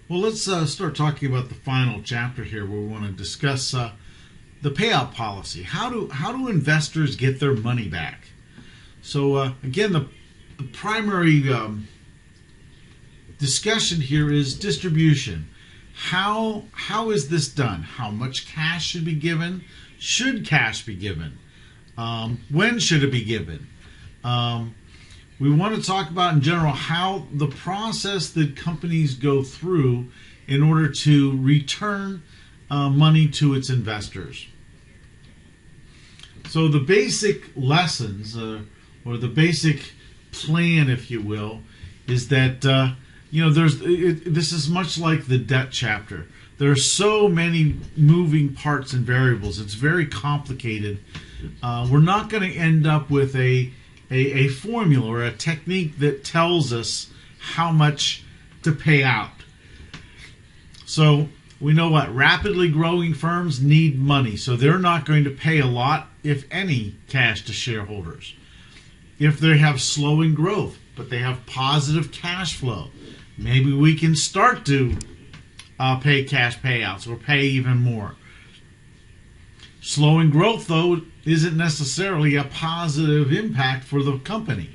Well, let's start talking about the final chapter here, where we want to discuss the payout policy. How do investors get their money back? So again, the primary discussion here is distribution. How is this done? How much cash should be given? Should cash be given? When should it be given? We want to talk about in general how the process that companies go through in order to return money to its investors. So the basic lessons, or the basic plan, if you will, is that this is much like the debt chapter. There are so many moving parts and variables. It's very complicated. We're not going to end up with a formula or a technique that tells us how much to pay out. So we know what rapidly growing firms need money, so they're not going to pay a lot, if any, cash to shareholders. If they have slowing growth, but they have positive cash flow, maybe we can start to pay cash payouts or pay even more. Slowing growth, though, isn't necessarily a positive impact for the company,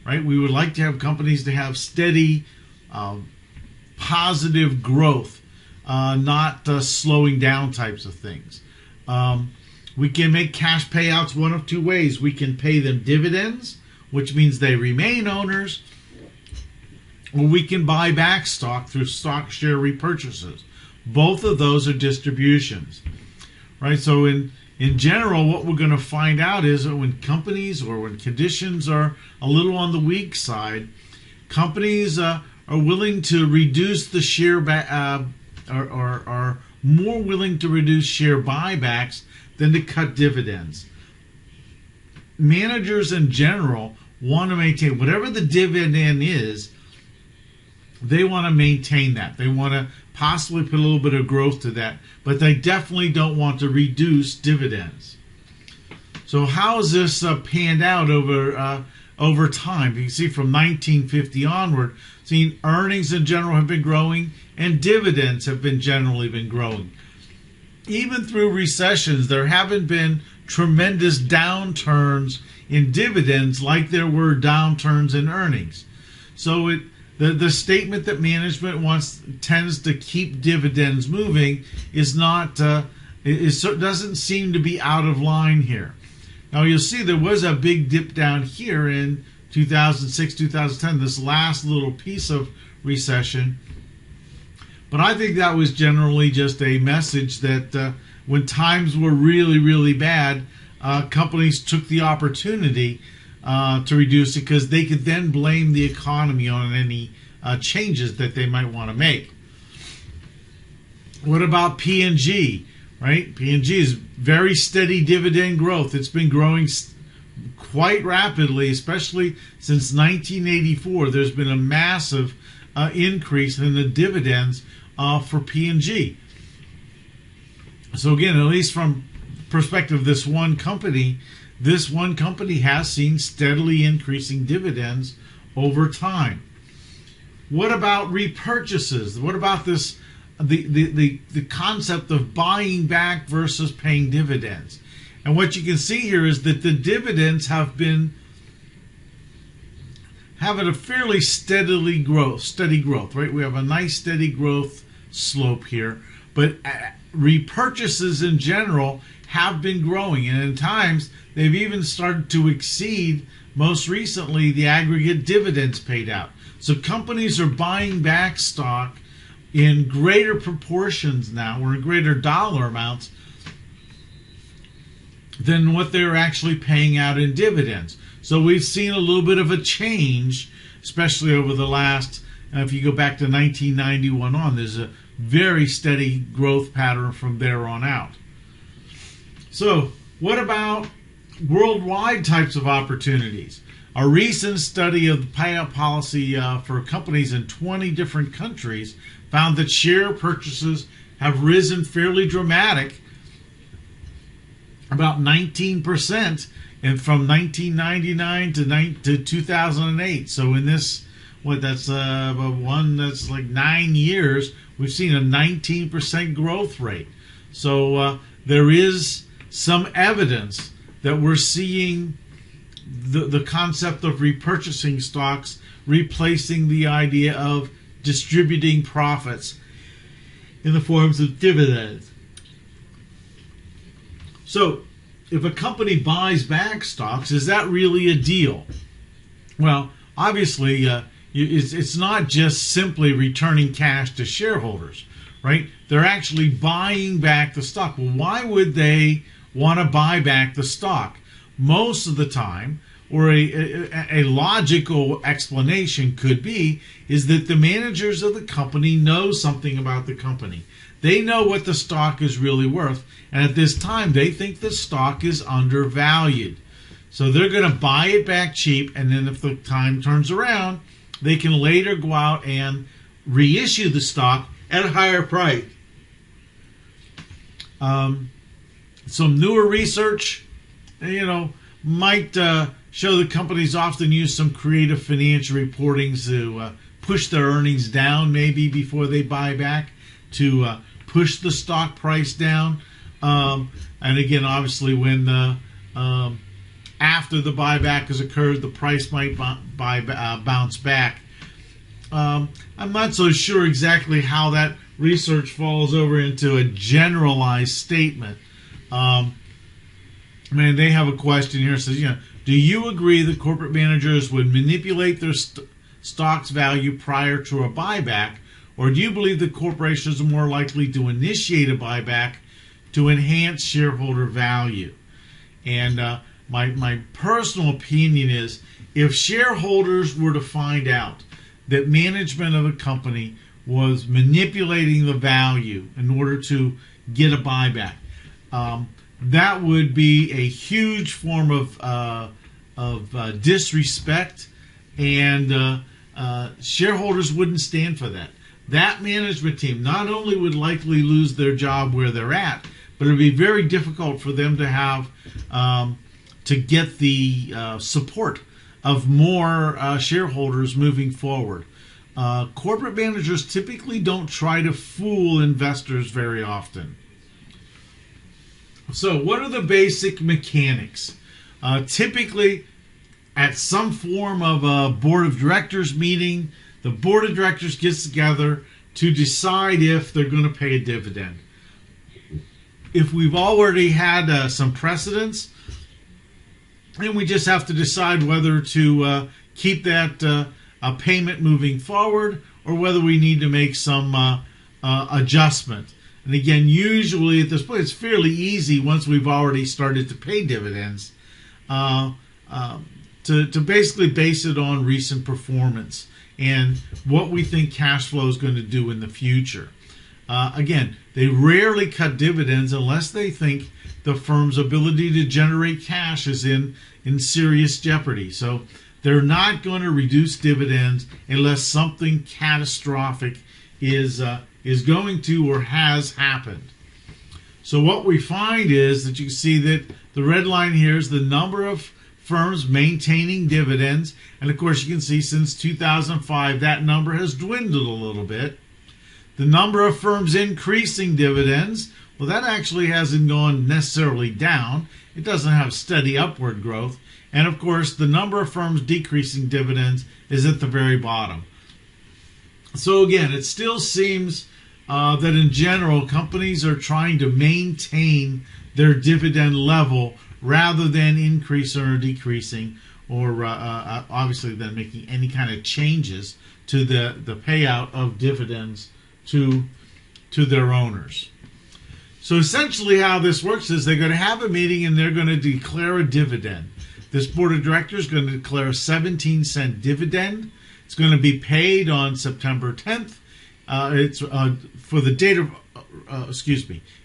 right? We would like to have companies to have steady, positive growth, not slowing down types of things. We can make cash payouts one of two ways. We can pay them dividends, which means they remain owners, or we can buy back stock through stock share repurchases. Both of those are distributions, right? So in general, what we're going to find out is that when companies or when conditions are a little on the weak side, companies are willing to reduce the share are more willing to reduce share buybacks than to cut dividends. Managers in general want to maintain whatever the dividend is. They want to maintain that. They want to possibly put a little bit of growth to that, but they definitely don't want to reduce dividends. So how is this panned out over time? You can see from 1950 onward, seeing earnings in general have been growing and dividends have been generally been growing. Even through recessions, there haven't been tremendous downturns in dividends like there were downturns in earnings. So the statement that management tends to keep dividends moving is not doesn't seem to be out of line here. Now you'll see there was a big dip down here in 2006, 2010, this last little piece of recession. But I think that was generally just a message that when times were really, really bad, companies took the opportunity to reduce it because they could then blame the economy on any changes that they might want to make. What about P&G, right? P&G is very steady dividend growth. It's been growing quite rapidly, especially since 1984. There's been a massive increase in the dividends for P&G. So again, at least from perspective of this one company has seen steadily increasing dividends over time. What about repurchases? What about this the concept of buying back versus paying dividends? And what you can see here is that the dividends have been having a fairly steady growth, right? We have a nice steady growth slope here, but repurchases in general have been growing, and in times they've even started to exceed, most recently, the aggregate dividends paid out. So companies are buying back stock in greater proportions now, or in greater dollar amounts, than what they're actually paying out in dividends. So we've seen a little bit of a change, especially over the last, if you go back to 1991 on, there's a very steady growth pattern from there on out. So what about worldwide types of opportunities? A recent study of the payout policy for companies in 20 different countries found that share purchases have risen fairly dramatic, about 19%, and from 1999 to 2008. So in this that's one that's like 9 years, we've seen a 19% growth rate. So there is some evidence that we're seeing the concept of repurchasing stocks replacing the idea of distributing profits in the forms of dividends. So if a company buys back stocks, is that really a deal? Well, obviously, it's not just simply returning cash to shareholders, right? They're actually buying back the stock. Well, why would they want to buy back the stock? Most of the time, or a logical explanation could be, is that the managers of the company know something about the company. They know what the stock is really worth, and at this time, they think the stock is undervalued. So they're going to buy it back cheap, and then if the time turns around, they can later go out and reissue the stock at a higher price. Some newer research, might show that companies often use some creative financial reporting to push their earnings down maybe before they buy back, to push the stock price down. And again, obviously, when after the buyback has occurred, the price might bounce back. I'm not so sure exactly how that research falls over into a generalized statement. They have a question here. It says, do you agree that corporate managers would manipulate their stock's value prior to a buyback, or do you believe that corporations are more likely to initiate a buyback to enhance shareholder value? And my personal opinion is, if shareholders were to find out that management of a company was manipulating the value in order to get a buyback, that would be a huge form of disrespect, and shareholders wouldn't stand for that. That management team not only would likely lose their job where they're at, but it would be very difficult for them to have to get the support of more shareholders moving forward. Corporate managers typically don't try to fool investors very often. So what are the basic mechanics? Typically, at some form of a board of directors meeting, the board of directors gets together to decide if they're going to pay a dividend. If we've already had some precedents, then we just have to decide whether to keep that payment moving forward, or whether we need to make some adjustment. And again, usually at this point, it's fairly easy once we've already started to pay dividends to basically base it on recent performance and what we think cash flow is going to do in the future. Again, they rarely cut dividends unless they think the firm's ability to generate cash is in serious jeopardy. So they're not going to reduce dividends unless something catastrophic is going to or has happened. So what we find is that you can see that the red line here is the number of firms maintaining dividends. And of course, you can see since 2005, that number has dwindled a little bit. The number of firms increasing dividends, well, that actually hasn't gone necessarily down. It doesn't have steady upward growth. And of course, the number of firms decreasing dividends is at the very bottom. So again, it still seems that in general, companies are trying to maintain their dividend level rather than increasing or decreasing, or obviously then making any kind of changes to the payout of dividends to their owners. So essentially how this works is they're going to have a meeting and they're going to declare a dividend. This board of directors is going to declare a 17-cent dividend. It's going to be paid on September 10th. It's for the date of,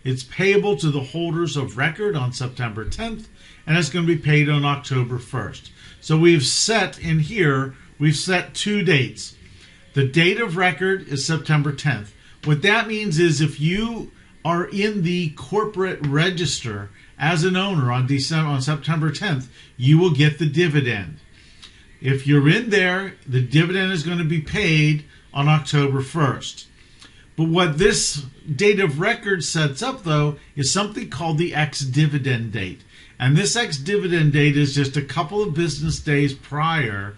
it's payable to the holders of record on September 10th, and it's going to be paid on October 1st. So we've set in here, we've set two dates. The date of record is September 10th. What that means is if you are in the corporate register as an owner on September 10th, you will get the dividend. If you're in there, the dividend is going to be paid on October 1st. But what this date of record sets up, though, is something called the ex-dividend date. And this ex-dividend date is just a couple of business days prior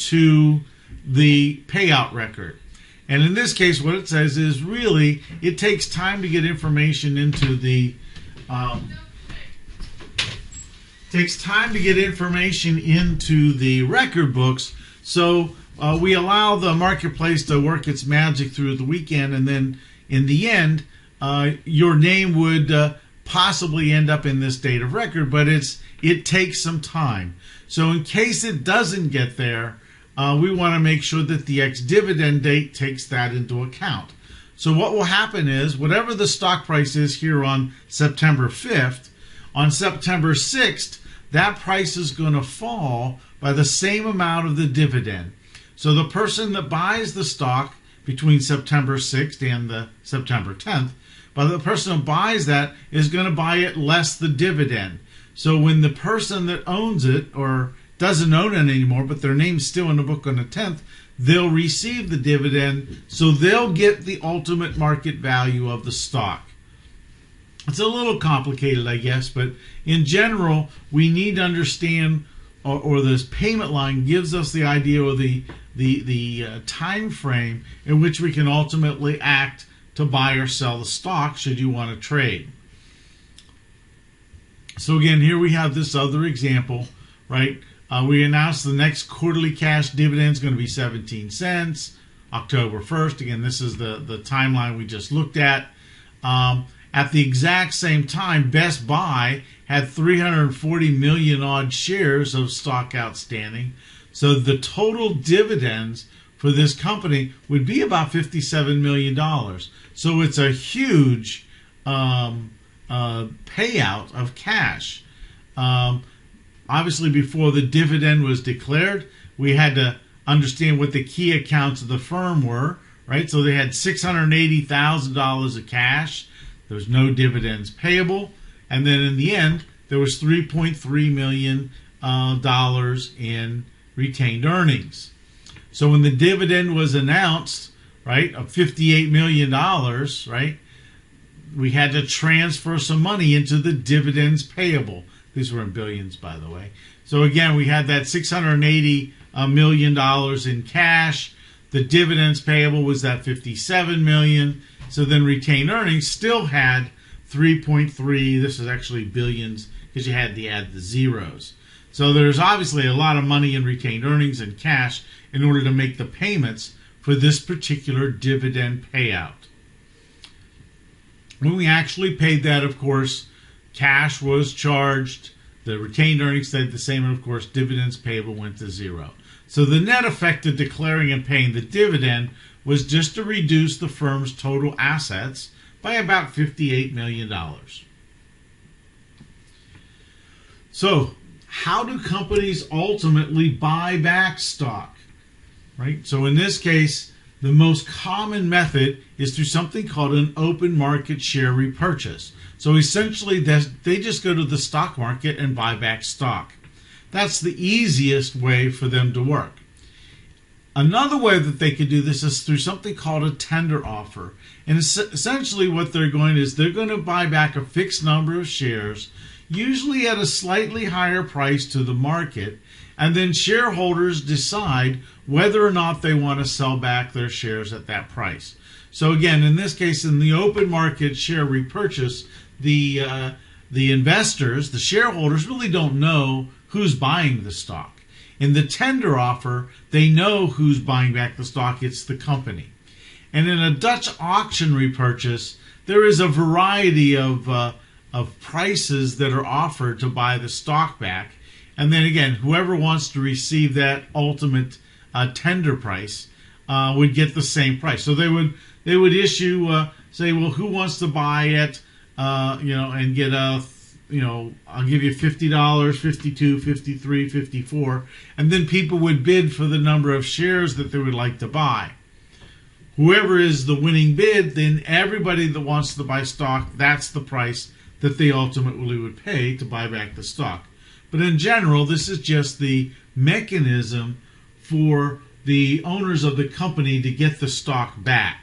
to the payout record. And in this case, what it says is really it takes time to get information into the record books. So we allow the marketplace to work its magic through the weekend, and then in the end, your name would possibly end up in this date of record, but it takes some time. So in case it doesn't get there, we want to make sure that the ex-dividend date takes that into account. So what will happen is, whatever the stock price is here on September 5th, on September 6th, that price is going to fall by the same amount of the dividend. So the person that buys the stock between September 6th and the September 10th, but the person who buys that is going to buy it less the dividend. So when the person that owns it, or doesn't own it anymore, but their name's still in the book on the 10th, they'll receive the dividend, so they'll get the ultimate market value of the stock. It's a little complicated, I guess, but in general, we need to understand, or this payment line gives us the idea, or the time frame in which we can ultimately act to buy or sell the stock should you want to trade. So again, here we have this other example, right? We announced the next quarterly cash dividend is going to be 17 cents, October 1st. Again, this is the timeline we just looked at. At the exact same time, Best Buy had 340 million odd shares of stock outstanding. So the total dividends for this company would be about $57 million. So it's a huge payout of cash. Obviously, before the dividend was declared, we had to understand what the key accounts of the firm were, right? So they had $680,000 of cash. There was no dividends payable. And then in the end, there was $3.3 million in retained earnings. So when the dividend was announced, right, of $58 million, right, we had to transfer some money into the dividends payable. These were in billions, by the way. So again, we had that $680 million in cash. The dividends payable was that $57 million. So then retained earnings still had 3.3. This is actually billions because you had to add the zeros. So there's obviously a lot of money in retained earnings and cash in order to make the payments for this particular dividend payout. When we actually paid that, of course, cash was charged, the retained earnings stayed the same, and of course dividends payable went to zero. So the net effect of declaring and paying the dividend was just to reduce the firm's total assets by about $58 million. So how do companies ultimately buy back stock? Right? So in this case, the most common method is through something called an open market share repurchase. So essentially, they just go to the stock market and buy back stock. That's the easiest way for them to work. Another way that they could do this is through something called a tender offer. And essentially what they're going to buy back a fixed number of shares, usually at a slightly higher price to the market, and then shareholders decide whether or not they want to sell back their shares at that price. So again, in this case, in the open market share repurchase, the investors, the shareholders, really don't know who's buying the stock. In the tender offer, they know who's buying back the stock. It's the company. And in a Dutch auction repurchase, there is a variety of prices that are offered to buy the stock back. And then again, whoever wants to receive that ultimate tender price would get the same price. So they would issue, say, well, who wants to buy it, and get I'll give you $50, $52, $53, $54, and then people would bid for the number of shares that they would like to buy. Whoever is the winning bid, then everybody that wants to buy stock, that's the price that they ultimately would pay to buy back the stock. But in general, this is just the mechanism for the owners of the company to get the stock back.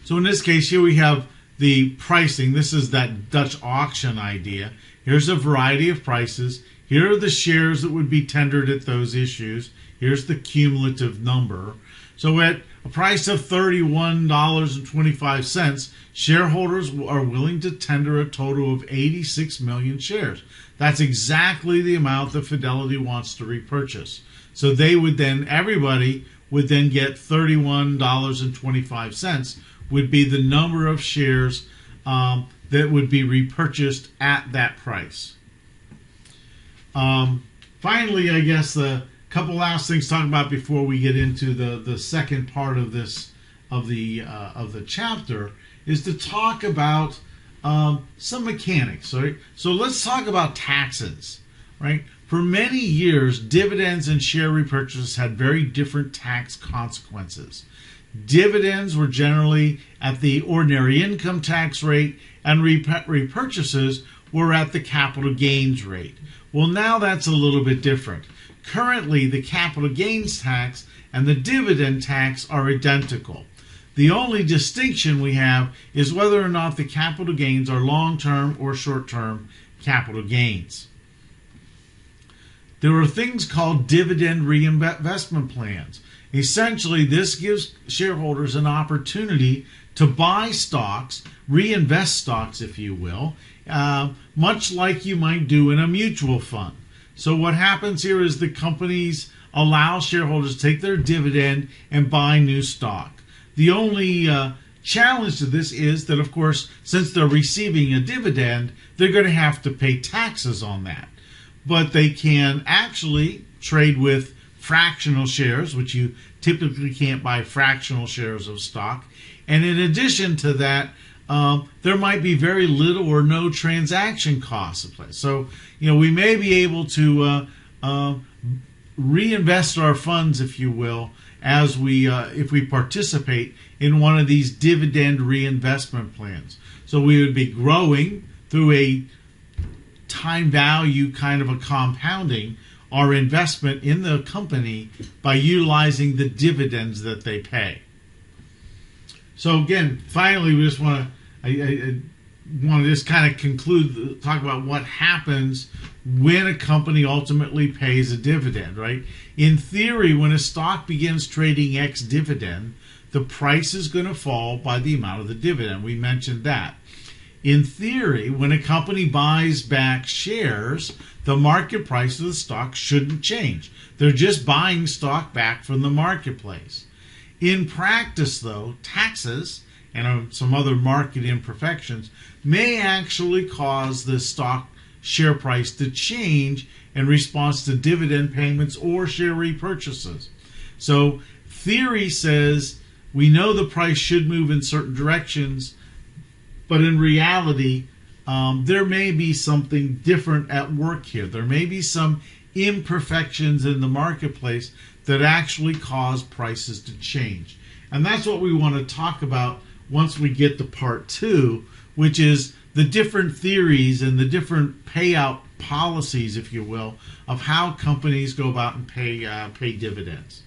So in this case, here we have the pricing. This is that Dutch auction idea. Here's a variety of prices. Here are the shares that would be tendered at those issues. Here's the cumulative number. So at a price of $31.25, shareholders are willing to tender a total of 86 million shares. That's exactly the amount that Fidelity wants to repurchase. So everybody would then get $31.25 would be the number of shares that would be repurchased at that price. Finally, I guess the couple last things to talk about before we get into the second part of this of the chapter is to talk about some mechanics. Right? So let's talk about taxes. Right? For many years, dividends and share repurchases had very different tax consequences. Dividends were generally at the ordinary income tax rate, and repurchases were at the capital gains rate. Well, now that's a little bit different. Currently, the capital gains tax and the dividend tax are identical. The only distinction we have is whether or not the capital gains are long-term or short-term capital gains. There are things called dividend reinvestment plans. Essentially, this gives shareholders an opportunity to buy stocks, reinvest stocks, if you will, much like you might do in a mutual fund. So what happens here is the companies allow shareholders to take their dividend and buy new stock. The only challenge to this is that, of course, since they're receiving a dividend, they're going to have to pay taxes on that. But they can actually trade with fractional shares, which you typically can't buy fractional shares of stock. And in addition to that, there might be very little or no transaction costs in place. So, we may be able to reinvest our funds, if you will, as if we participate in one of these dividend reinvestment plans. So we would be growing through a time value kind of a compounding our investment in the company by utilizing the dividends that they pay. So again, finally, we just want to just kind of conclude, talk about what happens when a company ultimately pays a dividend, right? In theory, when a stock begins trading ex-dividend, the price is going to fall by the amount of the dividend. We mentioned that. In theory, when a company buys back shares, the market price of the stock shouldn't change. They're just buying stock back from the marketplace. In practice, though, taxes and some other market imperfections may actually cause the stock share price to change in response to dividend payments or share repurchases. So theory says we know the price should move in certain directions, but in reality, there may be something different at work here. There may be some imperfections in the marketplace that actually cause prices to change. And that's what we want to talk about once we get to part 2, which is the different theories and the different payout policies, if you will, of how companies go about and pay dividends.